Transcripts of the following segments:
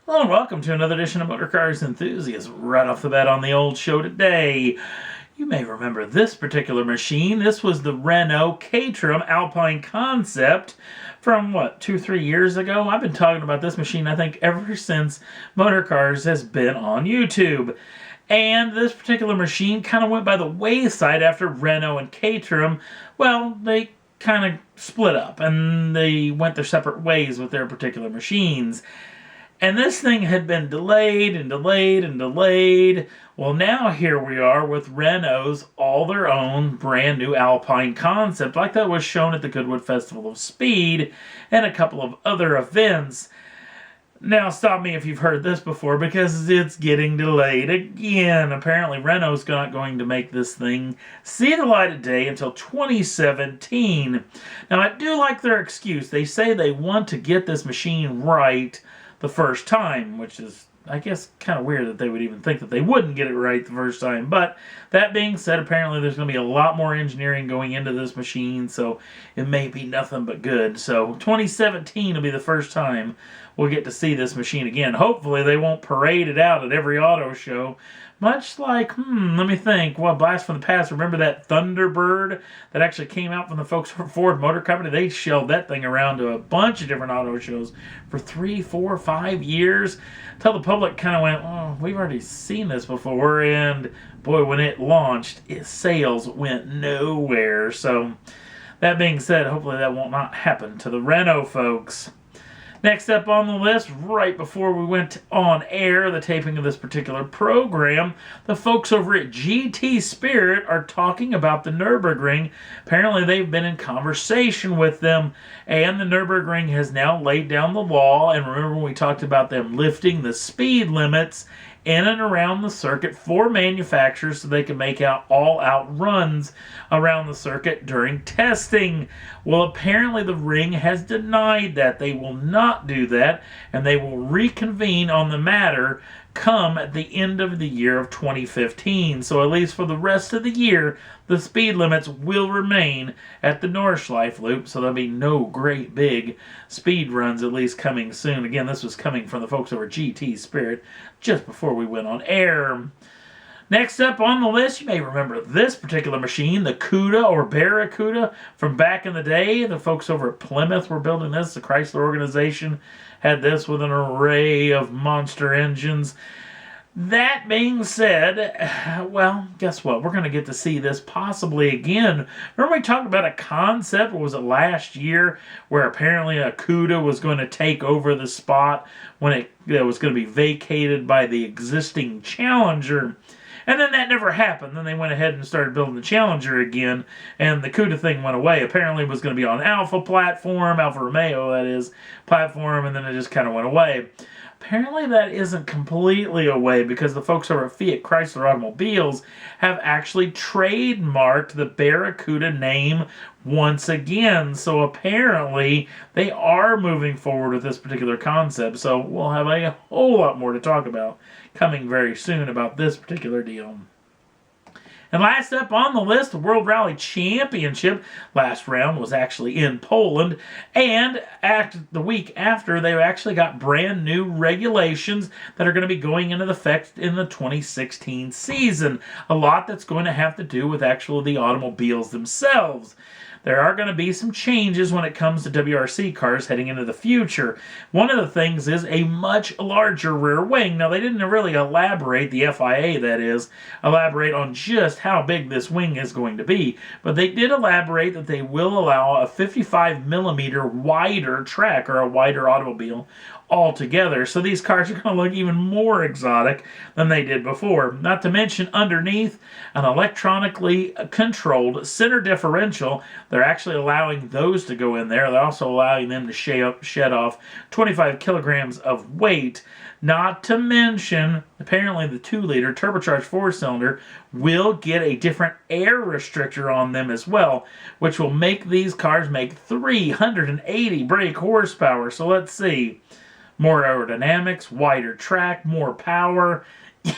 Hello and welcome to another edition of Motor Cars Enthusiasts. Right off the bat on the old show today, you may remember this particular machine. This was the Renault Alpine concept from, 2-3 years ago? I've been talking about this machine, I think, ever since Motor Cars has been on YouTube. And this particular machine kind of went by the wayside after Renault and Caterham, they kind of split up and they went their separate ways with their particular machines. And this thing had been delayed and delayed and delayed. Well, now here we are with Renault's all their own brand new Alpine concept, like that was shown at the Goodwood Festival of Speed and a couple of other events. Now, stop me if you've heard this before, because it's getting delayed again. Apparently, Renault's not going to make this thing see the light of day until 2017. Now, I do like their excuse. They say they want to get this machine right the first time, which is, I guess, kind of weird that they would even think that they wouldn't get it right the first time. But that being said, apparently there's going to be a lot more engineering going into this machine, so it may be nothing but good. So 2017 will be the first time we'll get to see this machine again. Hopefully they won't parade it out at every auto show. Much like, let me think. Blast from the past. Remember that Thunderbird that actually came out from the folks from Ford Motor Company? They shelled that thing around to a bunch of different auto shows for 3, 4, 5 years. Until the public kind of went, oh, we've already seen this before. And boy, when it launched, its sales went nowhere. So that being said, hopefully that will not happen to the Renault folks. Next up on the list, right before we went on air, the taping of this particular program, the folks over at GT Spirit are talking about the Nürburgring. Apparently they've been in conversation with them, and the Nürburgring has now laid down the law. And remember when we talked about them lifting the speed limits in and around the circuit for manufacturers so they can make all-out runs around the circuit during testing. Well, apparently the ring has denied that. They will not do that, and they will reconvene on the matter come at the end of the year of 2015. So at least for the rest of the year, the speed limits will remain at the Nordschleife loop, so there'll be no great big speed runs, at least coming soon. Again, this was coming from the folks over at GT Spirit just before we went on air. Next up on the list, you may remember this particular machine, the Cuda or Barracuda from back in the day. The folks over at Plymouth were building this. The Chrysler organization had this with an array of monster engines. That being said, guess what? We're going to get to see this possibly again. Remember we talked about a concept, or was it last year, where apparently a Cuda was going to take over the spot when it was going to be vacated by the existing Challenger. And then that never happened. Then they went ahead and started building the Challenger again, and the Cuda thing went away. Apparently it was going to be on Alfa platform, Alfa Romeo, that is, platform, and then it just kind of went away. Apparently that isn't completely away, because the folks over at Fiat Chrysler Automobiles have actually trademarked the Barracuda name once again. So apparently they are moving forward with this particular concept. So we'll have a whole lot more to talk about coming very soon about this particular deal. And last up on the list, the World Rally Championship. Last round was actually in Poland. And the week after, they actually got brand new regulations that are going to be going into effect in the 2016 season. A lot that's going to have to do with actually the automobiles themselves. There are going to be some changes when it comes to WRC cars heading into the future. One of the things is a much larger rear wing. Now, they didn't really elaborate, the FIA that is, elaborate on just how big this wing is going to be. But they did elaborate that they will allow a 55 millimeter wider track, or a wider automobile altogether. So these cars are going to look even more exotic than they did before. Not to mention, underneath, an electronically controlled center differential. They're actually allowing those to go in there. They're also allowing them to shed off 25 kilograms of weight. Not to mention, apparently the 2-liter turbocharged 4-cylinder will get a different air restrictor on them as well, which will make these cars make 380 brake horsepower. So let's see. More aerodynamics, wider track, more power.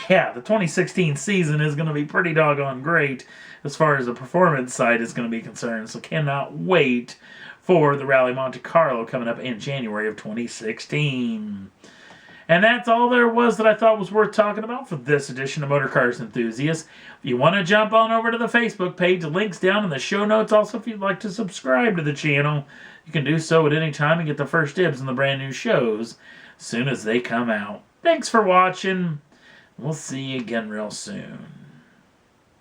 Yeah, the 2016 season is going to be pretty doggone great as far as the performance side is going to be concerned. So cannot wait for the Rally Monte Carlo coming up in January of 2016. And that's all there was that I thought was worth talking about for this edition of Motor Cars Enthusiasts. If you want to jump on over to the Facebook page, the link's down in the show notes. Also, if you'd like to subscribe to the channel, you can do so at any time and get the first dibs on the brand new shows as soon as they come out. Thanks for watching. We'll see you again real soon.